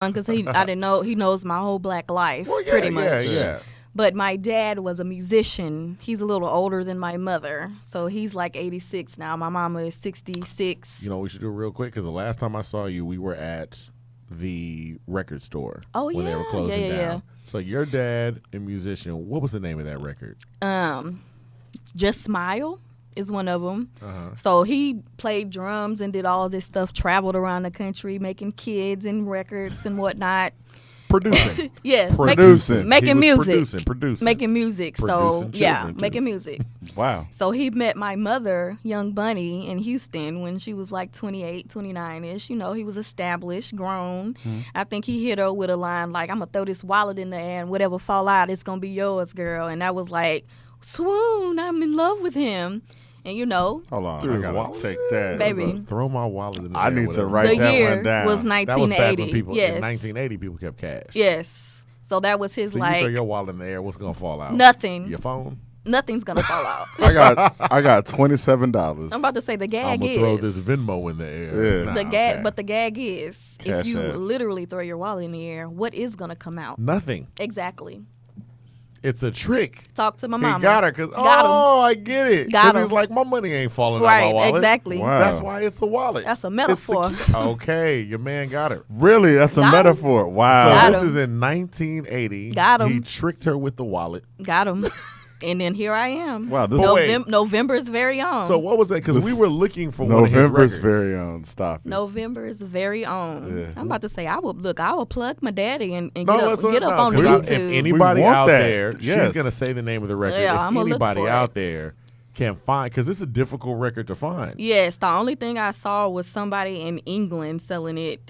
because I didn't know he knows my whole black life Well, yeah, pretty much. Yeah. But my dad was a musician. He's a little older than my mother, so he's like 86 now. My mama is 66. You know, we should do it real quick because the last time I saw you, we were at the record store. Oh, when they were closing down. Yeah. So your dad, a musician, what was the name of that record? Just Smile is one of them. So he played drums and did all this stuff, traveled around the country, making kids and records and whatnot. Producing. Yes. Producing. Making music. Producing. Making music. Producing children, too. Making music. Wow. So he met my mother, Young Bunny, in Houston when she was like 28, 29-ish. You know, he was established, grown. I think he hit her with a line like, I'm going to throw this wallet in the air and whatever fall out, it's going to be yours, girl. And that was like, swoon, I'm in love with him. And you know, Hold on, I gotta take that. baby. Throw my wallet in the air. I need to whatever. write The that year one down. was That was back 1980. when people, Yes. in 1980, people kept cash. Yes. So that was his So you like, throw your wallet in the air, what's going to fall out? nothing. Your phone? Nothing's going to fall out. I got $27. I'm about to say the I'm gag going is. to throw this Venmo in the air. Yeah. Nah, The gag, okay. but the gag is, Cash if you App. literally throw your wallet in the air, what is going to come out? Nothing. Exactly. It's a trick. Talk to my He mama. got her because, Got him. I get it. Got Because him. he's like, my money ain't falling out Right, my wallet. exactly. Wow. That's why it's a wallet. That's a It's metaphor. okay, your man got her. Really? That's a Got him. metaphor. So Wow. Got this him. is in 1980. Got him. He tricked her with the wallet. Got him. And then here I am. Wow, this- But wait. November's very own. So what was that? Because we This- were looking for one of his November's records. very own. Stop it. November's very own. Yeah. I'm about to say, I will plug my daddy and No, get let's up not- on no, 'cause YouTube. if anybody We want out that. there, Yes. she's gonna say the name of the record. Yeah, if I'ma look anybody for out it. there can find, because it's a difficult record to find. Yes, the only thing I saw was somebody in England selling it,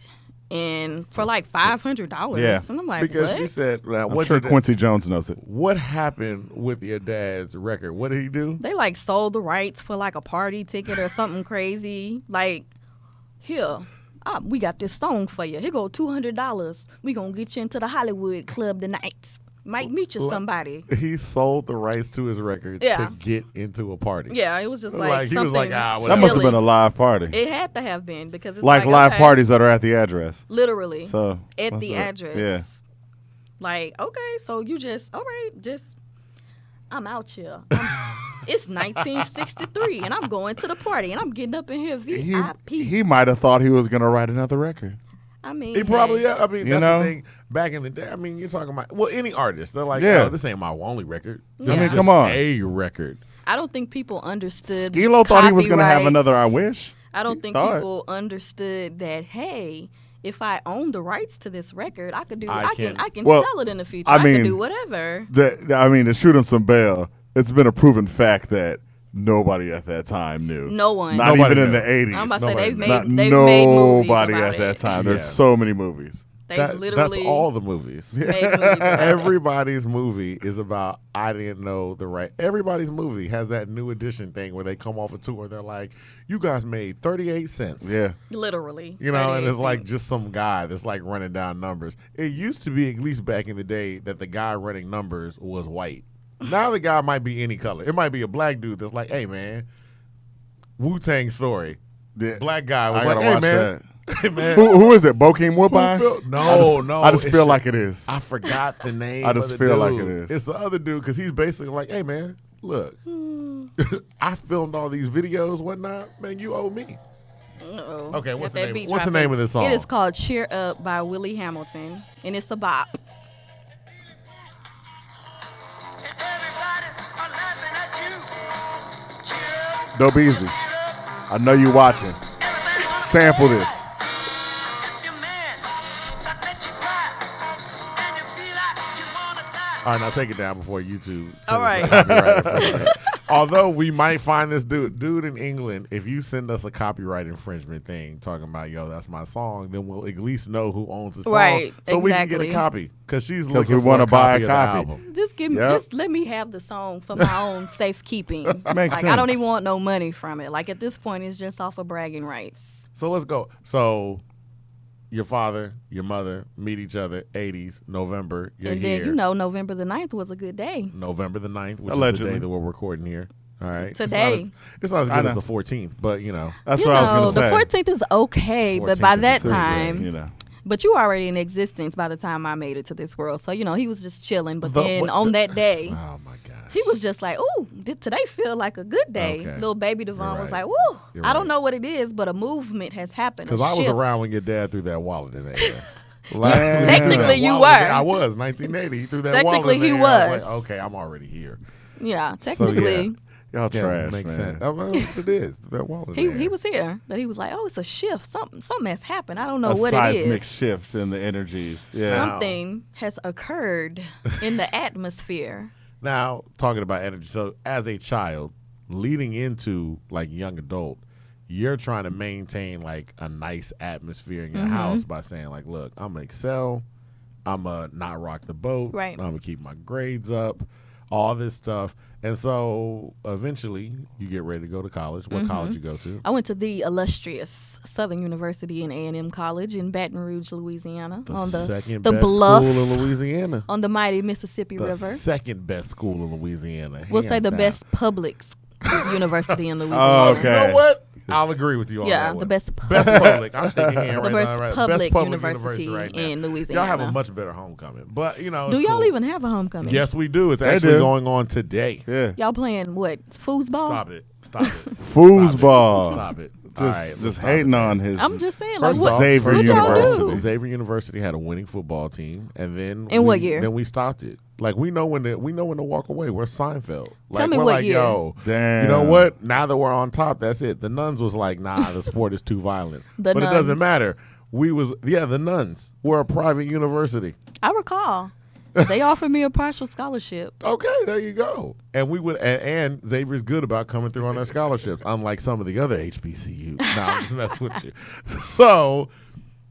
and for like $500. Yeah. And I'm like, Because what? she said, I'm what, sure did- Quincy Jones knows it. what happened with your dad's record? What did he do? They like sold the rights for like a party ticket or something crazy. Like, here, we got this song for you. Here go $200. We gonna get you into the Hollywood club tonight. Might meet you somebody. He sold the rights to his records Yeah. to get into a party. Yeah, it was just Like, like he something. was like, That whatever. must have been a silly. live party. It had to have been because it's Like live okay, parties that are at the address. literally So at that's the it. address. Like, okay, so you just all right, just I'm out here. It's 1963, and I'm going to the party, and I'm getting up in here Yeah. VIP. He might have thought he was gonna write another record. I mean, He probably, hey, I mean, You that's know? the thing. Back in the day, I mean, you're talking about, well, any artist. They're like, Yeah. oh, this ain't my only record. This I mean, is come just on. a record. I don't think people understood. Skilo thought he was gonna have copyrights. another I Wish. I don't He think thought. people understood that. Hey, if I own the rights to this record, I could do. I I can Well, sell it in the future. I I mean, can do whatever. To shoot him some bail, it's been a proven fact that nobody at that time knew. No one. Not Nobody even in knew. the 80s. I'm about to say Nobody they've knew. made Not they've made movies nobody about at that it. time. There's Yeah. so many movies. They've literally That's all the movies. made movies about it. Everybody's movie is about I didn't know the right. Everybody's movie has that new edition thing where they come off a tour. They're like, you guys made 38 cents. Yeah. Literally, You know, and 38 it's like cents. just some guy that's like running down numbers. It used to be, at least back in the day, that the guy running numbers was white. Now the guy might be any color. It might be a black dude that's like, hey, man, Wu-Tang Story. Yeah. Black guy was I like, gotta hey, watch man. Hey, man. Who is it? Bokeem Woodbine? No, I just it's feel like it is. I forgot the name. I just of the feel like dude. it is. It's the other dude because he's basically like, "Hey man, look, I filmed all these videos, whatnot. Man, you owe me." Uh-oh. Okay, Got what's the that name- beat what's the dropping. name of this song? It is called "Cheer Up" by Willie Hamilton, and it's a bop. Dope Easy. I know you watching. Sample this. All right, now take it down before YouTube. sends All us a right. copyright infringement. Although we might find this dude in England, if you send us a copyright infringement thing talking about, yo, that's my song, then we'll at least know who owns the song. Right, So we can get a exactly. copy. Because she's 'Cause looking we for wanna a buy a copy of copy. the album. Just give me, Yep. just let me have the song for my own safekeeping. Makes like I don't sense. even want no money from it. Like at this point, it's just off of bragging rights. So let's go. So your father, your mother meet each other, 80s, November, you're And here. then November the 9th was a good day. November the 9th, which is Allegedly. the day that we're recording here. All right. Today. It's not as I good know. as the 14th, but That's You what I was know, going to the say. 14th is okay, but by 14th that is this way, time, You know. But you were already in existence by the time I made it to this world. So, he was just chilling. But then what on that day, Oh my gosh. he was just like, ooh, did today feel like a good day? Okay. Little baby Devon You're was right. like, woo, You're I don't right. know what it is, but a movement has happened. Because a I was shift. around when your dad threw that wallet in there. Technically, you Wallet were. in there. I was 1980. He threw that wallet Technically, in he there. I was was. like, okay, I'm already here. Yeah, technically. Y'all Yeah, trash, makes man. sense. Well, it is that wallet. He there. he was here, but he was like, "Oh, it's a shift. Something has happened. I don't know A what it seismic is. shift in the energies. Yeah. Something has occurred in the atmosphere." Now, talking about energy, so as a child, leading into like young adult, you're trying to maintain like a nice atmosphere in your house by saying like, look, I'm gonna excel, I'm gonna not rock the boat, Right. I'm gonna keep my grades up, all this stuff. And so eventually you get ready to go to college. What college you go to? I went to the illustrious Southern University and A&M College in Baton Rouge, Louisiana, on the second the best bluff school in Louisiana. on the mighty Mississippi The River. second best school in Louisiana. We'll say hands the down. best public university in Louisiana. Oh, You okay. know what? I'll agree with you on Yeah, that the one. best public. I'll shake your hand The right best now. Right. public Best university right now. in Y'all Louisiana. have a much better homecoming, but Do it's y'all cool. even have a homecoming? Yes, we do. It's They actually do. going on today. Yeah. Y'all playing what? Foosball? Stop it. Stop it. Foosball. Stop it. All right, let's Just stop hating it, on man. his. I'm just saying, like, First what, off, Xavier what y'all University. do? Xavier University had a winning football team, and then In what year? Then we stopped it. Like we know when to walk away. We're Seinfeld. Like, Tell me we're what like, year. Yo, Damn. you know what? Now that we're on top, that's it. The Nuns was like, nah, the sport is too violent. The But it doesn't Nuns. matter. The Nuns. We're a private university. I recall. They offered me a partial scholarship. Okay, there you go. And we would, and Xavier's good about coming through on their scholarships, unlike some of the other HBCUs. No, I'm just messing with you. So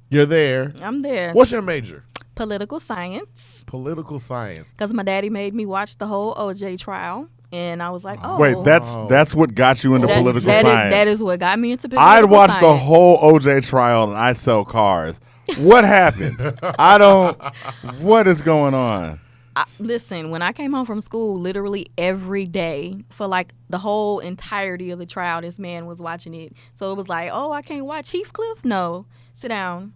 you're there. I'm there. What's your major? Political science. Political science. Because my daddy made me watch the whole OJ trial. And I was like, oh. Wait, that's what got you into political science. That is what got me into political I'd watch science. the whole OJ trial and I sell cars. What happened? What is going on? Listen, when I came home from school, literally every day for like the whole entirety of the trial, this man was watching it. So it was like, oh, I can't watch Heathcliff? No. Sit down.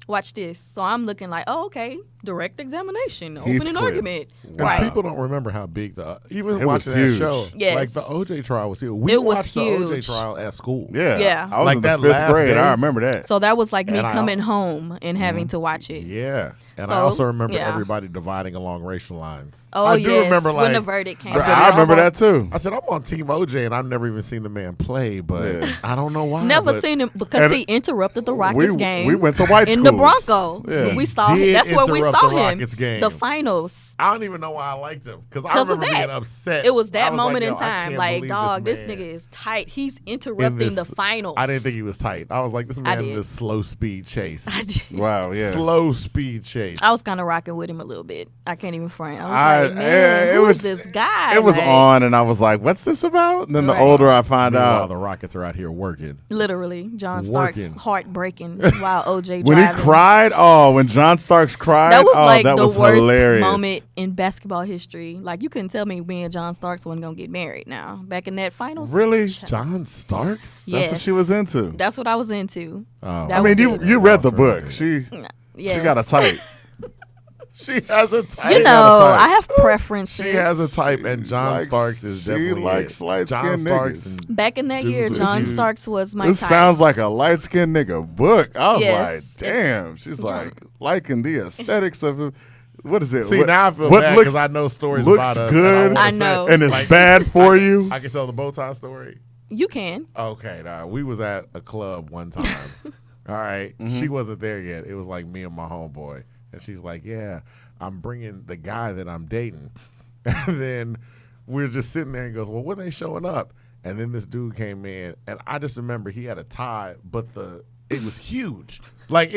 Watch this. So I'm looking like, oh, okay, direct examination, open an Heathcliff. argument. And Right. people don't remember how big even It was watching that huge. show. Yes. Like the OJ trial was huge. We It was watched the OJ huge. trial at school. Yeah. Yeah. I was Like in the that 5th last grade. day? I remember that. So that was like me And I- coming home and having to watch it. Yeah. And I So, also remember yeah. everybody dividing along racial lines. Oh, I do yes. remember when like the verdict came I said, out. I remember I'm on- that too. I said, I'm on Team OJ, and I've never even seen the man play, but Yeah. I don't know why. Never but seen him because And he interrupted the Rockets game. We went to white in schools. the Bronco. Yeah. We saw him. did That's where we interrupt saw the him. Rockets game. The finals. I don't even know why I liked him because I 'Cause of remember being that. upset. It was I that moment like, in yo, I time. can't Like, believe dog, this man nigga is tight. He's in interrupting the this- finals. I didn't think he was tight. I was like, this man did. is slow speed chase. I did. Wow, yeah. Slow speed chase. I was kind of rocking with him a little bit. I can't even front. I was I- like, man, it who was- is this guy? It was Like, on, and I was like, "What's this about?" And then the Right. older I find Meanwhile, out, the Rockets are out here working. Literally, John Starks Working. heartbreaking while OJ when driving. he cried, when John Starks cried, That was like that the was worst hilarious. moment in basketball history. Like, you couldn't tell me me and John Starks wasn't gonna get married. Now, back in that finals, Really? John Starks? That's what she was into. That's what I was into. Oh. That I mean, was you it. read the book. She Yes. got a type. She has a type. You know, type. I have preferences. She has a type, and John likes- Starks is she definitely likes it. light-skinned John Starks niggas. and Back in that Dudes year, with John issues. Starks was my This type. sounds like a light skinned nigga book. I was Yes. like, damn. She's like liking the aesthetics of it. What is it? See, what, now I feel what bad looks because I know stories looks about us. good. and I wanna know. say- and it's like, bad for you. I can tell the bow tie story. You can. Okay, nah, we was at a club one time. All right, Mm-hmm. she wasn't there yet. It was like me and my homeboy, and she's like, "Yeah, I'm bringing the guy that I'm dating." And then we're just sitting there and goes, "Well, when they showing up?" And then this dude came in, and I just remember he had a tie, but it was huge. Like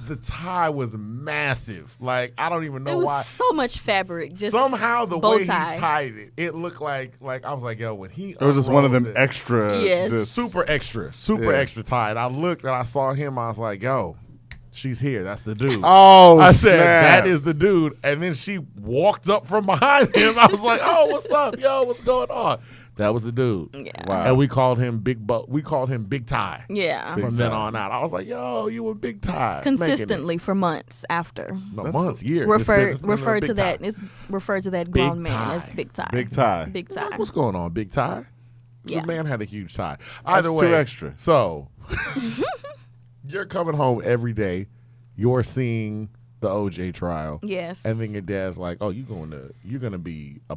the tie was massive. Like I don't even know It was why. so much fabric. Just Somehow the bow way tie. he tied it, it looked like I was like, yo, when he It was just one of them unrolls it, extra. Yes. just- super extra tie. And I looked and I saw him. I was like, yo, she's here. That's the dude. Oh, I said, snap. that is the dude. And then she walked up from behind him. I was like, oh, what's up? Yo, what's going on? That was the dude. Yeah. Wow. And we called him We called him Big Ty. Yeah. Big From then Ty. on out, I was like, "Yo, you a Big Ty." Consistently for months after. No, That's months, years. Referred It's been a to Big that. Ty. It's referred to that grown Big man Ty. as Big Ty. Big Ty. Big Ty. What's going on, Big Ty? Yeah. The man had a huge tie. That's Either way, too extra. So you're coming home every day. You're seeing the OJ trial. Yes. And then your dad's like, "Oh, you're gonna be a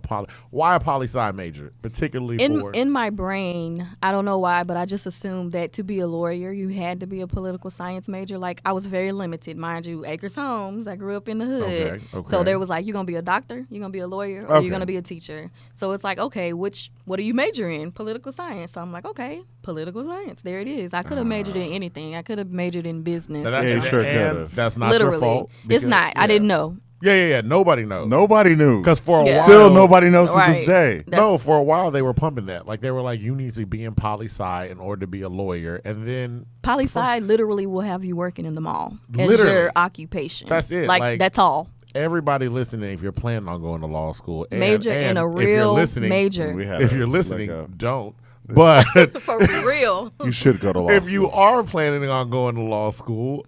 Why a poli-sci major, particularly for?" In my brain, I don't know why, but I just assumed that to be a lawyer, you had to be a political science major. Like, I was very limited, mind you. Acres Homes, I grew up in the hood, Okay. so there was like, you're gonna be a doctor, you're gonna be a lawyer, or Okay. you're gonna be a teacher. So it's like, okay, what do you major in? Political science. So I'm like, okay, political science. There it is. I could have majored in anything. I could have majored in business. Now, Yeah, you sure and could've. that's not Literally, your fault. it's because- not. I didn't know. Yeah. Nobody knows. Nobody knew. Because for a Yeah. while, Still nobody knows to this Right. day. No, for a while they were pumping that. Like they were like, "You need to be in poli-sci in order to be a lawyer," and then Poli-sci literally will have you working in the mall as Literally. your occupation. That's it. Like that's all. everybody listening, if you're planning on going to law school, Major in a if you're real listening, major. We had if a- you're listening, like a- don't. But For real. you should go to law if school. you are planning on going to law school,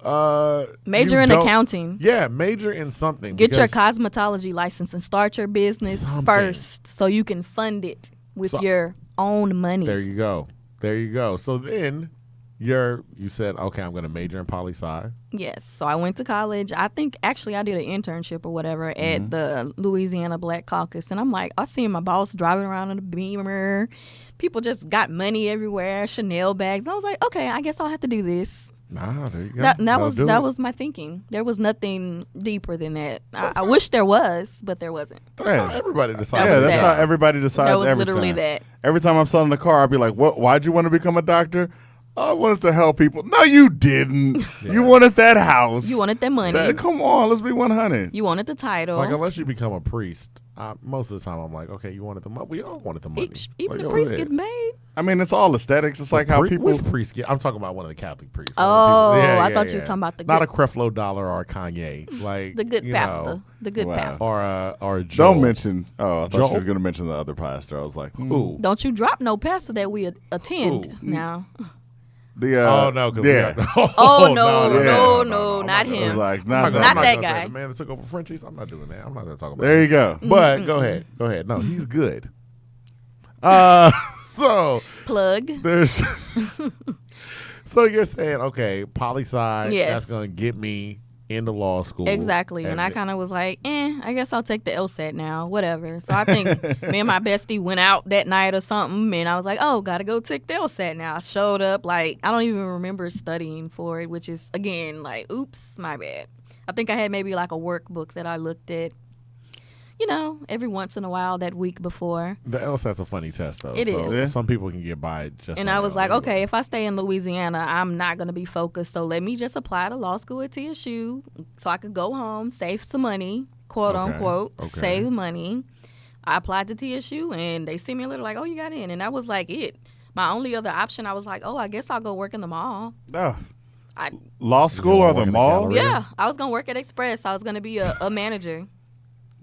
Major you in don't- accounting. Yeah, major in something. Get your because- cosmetology license and start your business Something. first so you can fund it with So- your own money. There you go. There you go. So then you said, okay, I'm going to major in poli-sci. Yes. So I went to college. I think actually I did an internship or whatever at the Louisiana Black Caucus. And I'm like, I seen my boss driving around in a Beamer. People just got money everywhere, Chanel bags. I was like, okay, I guess I'll have to do this. Nah, there you go. That That'll was do that it. was my thinking. There was nothing deeper than that. I wish there was, but there wasn't. That's how everybody decides. Yeah, was that's that. how everybody decides That was every literally time. that. Every time I'm selling the car, I'll be like, "What? Why'd you want to become a doctor?" "Oh, I wanted to help people." "No, you didn't. You wanted that house. You wanted that money. Come on, let's be 100. You wanted the title. Like, unless you become a priest, most of the time I'm like, okay, you wanted the money. We all wanted the money. Even Like, the go priests ahead. get paid. I mean, it's all aesthetics. It's like how people. Which priest get? I'm talking about one of the Catholic priests. One Oh, of the people- I thought you were talking about the not good- a Creflo Dollar or a Kanye, like The good you pastor. know, The good Wow. pastor. or Joel. Don't mention. Oh, I thought Joel? you were going to mention the other pastor. I was like, Ooh. Don't you drop no pastor that we attend Ooh. now. The Oh no! Cause yeah. Oh, no, no, not I'm him. I was like, I'm not gonna- Not I'm that gonna say guy. The man that took over Frenchies. I'm not doing that. I'm not gonna talk about. There him. you go. But go ahead. Go ahead. No, he's good. So Plug. there's. So you're saying, okay, poli-sci, Yes. that's going to get me into law school. Exactly. And I kind of was like, I guess I'll take the LSAT now, whatever. So I think me and my bestie went out that night or something, and I was like, oh, got to go take the LSAT now. I showed up, like, I don't even remember studying for it, which is, again, like, oops, my bad. I think I had maybe like a workbook that I looked at, every once in a while that week before. The LSAT's a funny test, though. It so is. Yeah. Some people can get by it just And on I was their like, own. okay, if I stay in Louisiana, I'm not going to be focused. So let me just apply to law school at TSU so I could go home, save some money, quote Okay, unquote, okay. save money. I applied to TSU and they sent me a letter like, oh, you got in. And that was like it. My only other option, I was like, oh, I guess I'll go work in the mall. Oh, I, law school gonna or work the in the mall? gallery? yeah, I was going to work at Express. I was going to be a manager.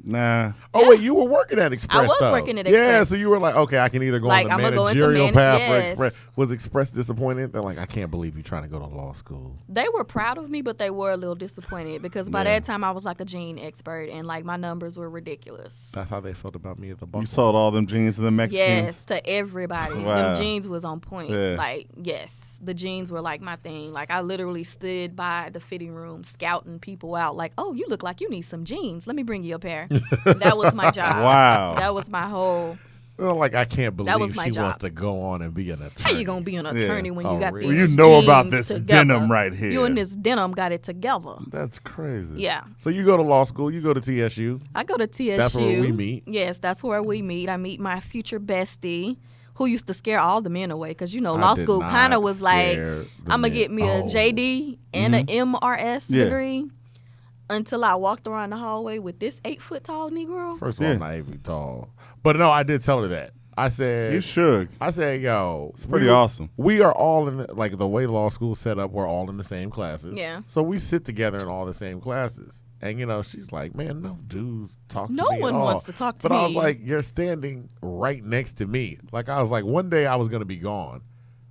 Nah. Oh, wait, you were working at Express, I was though. working at Yeah, Express. so you were like, okay, I can either go Like, on the I'ma go into managerial path for yes. Express. Was Express disappointed? They're like, I can't believe you're trying to go to law school. They were proud of me, but they were a little disappointed because by that time I was like a gene expert and like my numbers were ridiculous. That's how they felt about me at the You Buckle. sold all them jeans to the Mexicans? Yes, to everybody. Wow. Them jeans was on point. Yeah. Like, yes, the jeans were like my thing. Like, I literally stood by the fitting room scouting people out. Like, oh, you look like you need some jeans. Let me bring you a pair. That was my job. Wow. That was my whole. Well, like, I can't was believe my she job. wants to go on and be an attorney. How you gonna be an attorney when Oh, you got really? these Well, you know about jeans this together? denim right here. You and this denim got it together. That's crazy. Yeah. So you go to law school, you go to TSU. I go to TSU. That's where we meet. Yes, that's where we meet. I meet my future bestie, who used to scare all the men away because I law did school not kind of was like, scare the I'm gonna men. get me a Oh. JD and an MRS Yeah. degree. Until I walked around the hallway with this 8 foot tall Negro. First of all, Yeah. I'm not 8 feet tall. But no, I did tell her that. I said, You should. I said, yo, It's pretty awesome. We are all in like the way law school's set up. We're all in the same classes. Yeah. So we sit together in all the same classes. And she's like, man, no dudes talk to me. No one at all. wants to talk to but me. I was like, you're standing right next to me. Like I was like, one day I was gonna be gone.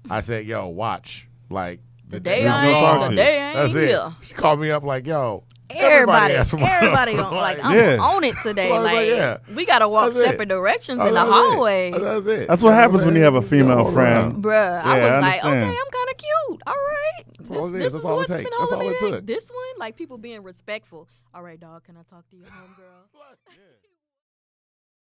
I said, yo, watch. Like the day Who's I gonna talk to ain't, you? the day I ain't that's here. it. She called me up like, yo, Everybody asked for my on number. like I'm Yeah. on it today. I was like, yeah. We gotta walk That's it. separate directions in the That's it. hallway. That's it. That's what happens when you have a female All friend. Bruh, I Yeah, was I like, okay, I'm understand. kind of cute. All right. That's all it is. This That's is all it what's takes. been That's all holding it me took. back. This one, like people being respectful. All right, dog, can I talk to your homegirl?